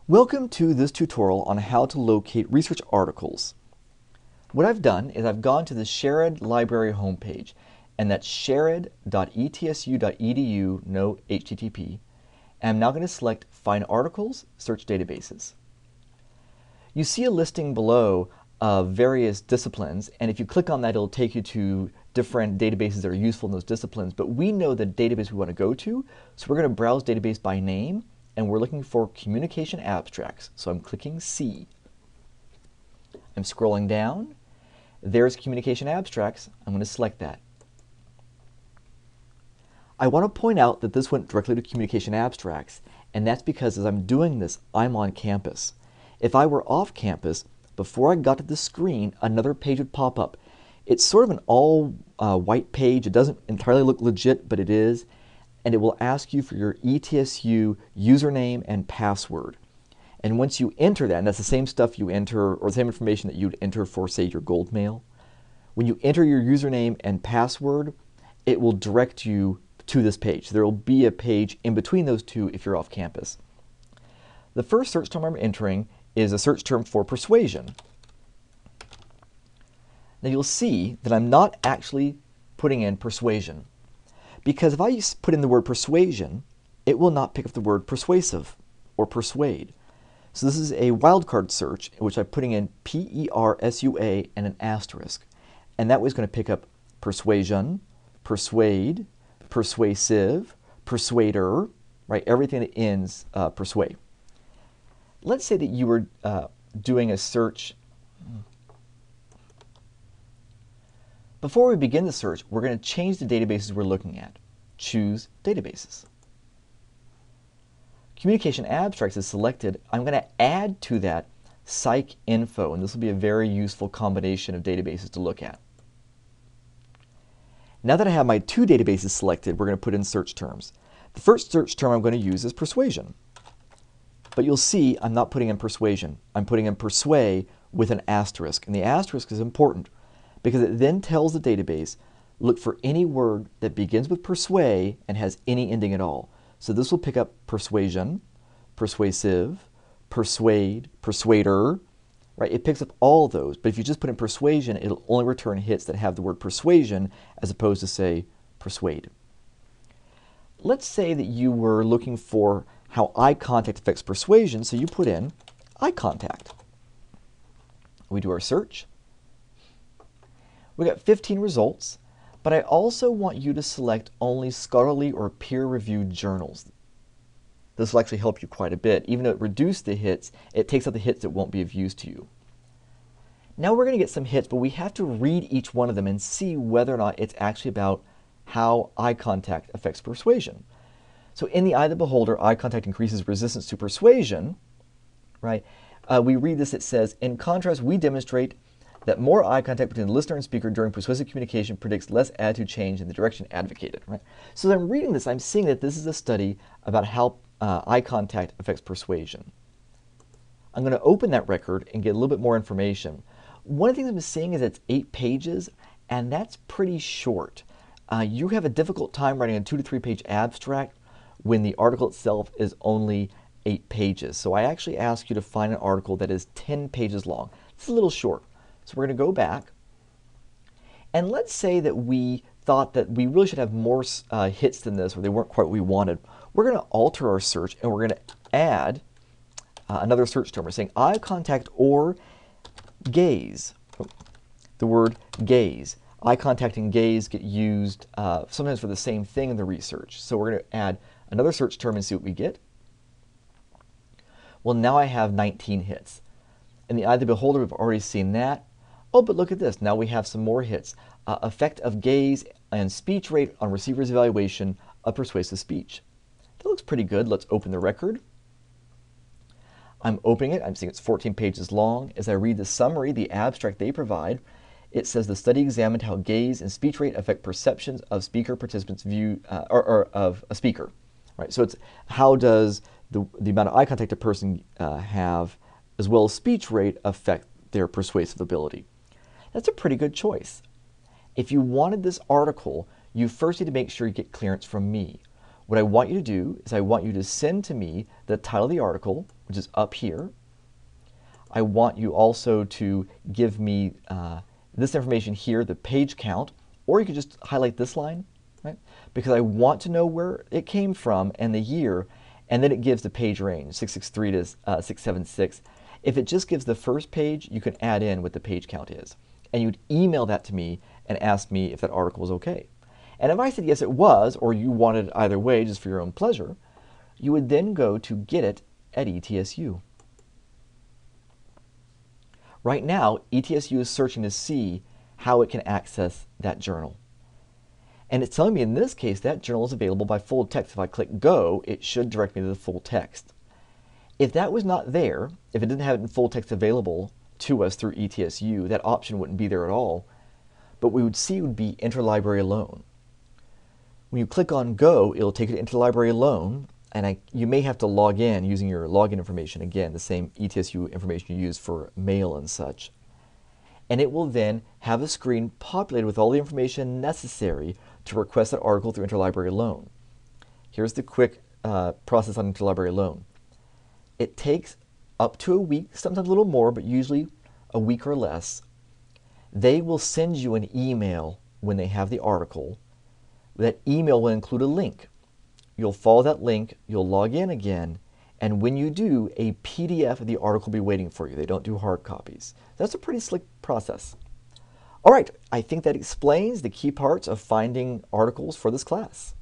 Welcome to this tutorial on how to locate research articles. What I've done is I've gone to the Sherrod Library homepage, and that's sherrod.etsu.edu, no HTTP, and I'm now going to select Find Articles, Search Databases. You see a listing below of various disciplines, and if you click on that, it'll take you to different databases that are useful in those disciplines, but we know the database we want to go to, so we're going to browse database by name, and we're looking for communication abstracts. So I'm clicking C. I'm scrolling down. There's communication abstracts. I'm going to select that. I want to point out that this went directly to communication abstracts, and that's because as I'm doing this, I'm on campus. If I were off campus, before I got to the screen, another page would pop up. It's sort of an all white page. It doesn't entirely look legit, but it is. And it will ask you for your ETSU username and password. And once you enter that, and that's the same stuff you enter, or the same information that you'd enter for, say, your gold mail, when you enter your username and password, it will direct you to this page. There will be a page in between those two if you're off campus. The first search term I'm entering is a search term for persuasion. Now you'll see that I'm not actually putting in persuasion, because if I put in the word persuasion, it will not pick up the word persuasive or persuade. So this is a wildcard search in which I'm putting in P-E-R-S-U-A and an asterisk. And that way it's going to pick up persuasion, persuade, persuasive, persuader, right? Everything that ends persuade. Let's say that you were doing a search. Before we begin the search, we're going to change the databases we're looking at. Choose Databases. Communication Abstracts is selected. I'm going to add to that PsycInfo, and this will be a very useful combination of databases to look at. Now that I have my two databases selected, we're going to put in search terms. The first search term I'm going to use is persuasion. But you'll see I'm not putting in persuasion. I'm putting in persuade with an asterisk, and the asterisk is important because it then tells the database, look for any word that begins with persuade and has any ending at all. So this will pick up persuasion, persuasive, persuade, persuader, right? It picks up all of those, but if you just put in persuasion, it'll only return hits that have the word persuasion as opposed to, say, persuade. Let's say that you were looking for how eye contact affects persuasion, so you put in eye contact. We do our search. We got 15 results, but I also want you to select only scholarly or peer-reviewed journals. This will actually help you quite a bit. Even though it reduced the hits, it takes out the hits that won't be of use to you. Now we're going to get some hits, but we have to read each one of them and see whether or not it's actually about how eye contact affects persuasion. So in the eye of the beholder, eye contact increases resistance to persuasion, right? We read this, it says, in contrast, we demonstrate that more eye contact between the listener and speaker during persuasive communication predicts less attitude change in the direction advocated, right? So as I'm reading this, I'm seeing that this is a study about how eye contact affects persuasion. I'm going to open that record and get a little bit more information. One of the things I'm seeing is it's 8 pages, and that's pretty short. You have a difficult time writing a 2 to 3 page abstract when the article itself is only 8 pages. So I actually ask you to find an article that is 10 pages long. It's a little short. So we're going to go back, and let's say that we thought that we really should have more hits than this, or they weren't quite what we wanted. We're going to alter our search, and we're going to add another search term. We're saying eye contact or gaze. The word gaze. Eye contact and gaze get used sometimes for the same thing in the research. So we're going to add another search term and see what we get. Well, now I have 19 hits. In the eye of the beholder, we've already seen that. Oh, but look at this. Now we have some more hits. Effect of gaze and speech rate on receiver's evaluation of persuasive speech. That looks pretty good. Let's open the record. I'm opening it. I'm seeing it's 14 pages long. As I read the summary, the abstract they provide, it says the study examined how gaze and speech rate affect perceptions of speaker participants' view, or of a speaker. Right. So it's how does the amount of eye contact a person have, as well as speech rate, affect their persuasive ability. That's a pretty good choice. If you wanted this article, you first need to make sure you get clearance from me. what I want you to do is I want you to send to me the title of the article, which is up here. I want you also to give me this information here, the page count, or you could just highlight this line, right? Because I want to know where it came from and the year, and then it gives the page range, 663 to 676. If it just gives the first page, you can add in what the page count is. And you'd email that to me and ask me if that article was okay. And if I said yes it was, or you wanted it either way just for your own pleasure, you would then go to get it at ETSU. Right now, ETSU is searching to see how it can access that journal. And it's telling me in this case that journal is available by full text. If I click go, it should direct me to the full text. If that was not there, if it didn't have it in full text available to us through ETSU, that option wouldn't be there at all. But we would see it would be Interlibrary Alone. When you click on go, it'll take you to Interlibrary Alone, and you may have to log in using your login information, again, the same ETSU information you use for mail and such. And it will then have a screen populated with all the information necessary to request that article through Interlibrary Loan. Here's the quick process on Interlibrary Loan. It takes up to a week, sometimes a little more, but usually a week or less. They will send you an email when they have the article. That email will include a link. You'll follow that link, you'll log in again, and when you do, a PDF of the article will be waiting for you. They don't do hard copies. That's a pretty slick process. All right, I think that explains the key parts of finding articles for this class.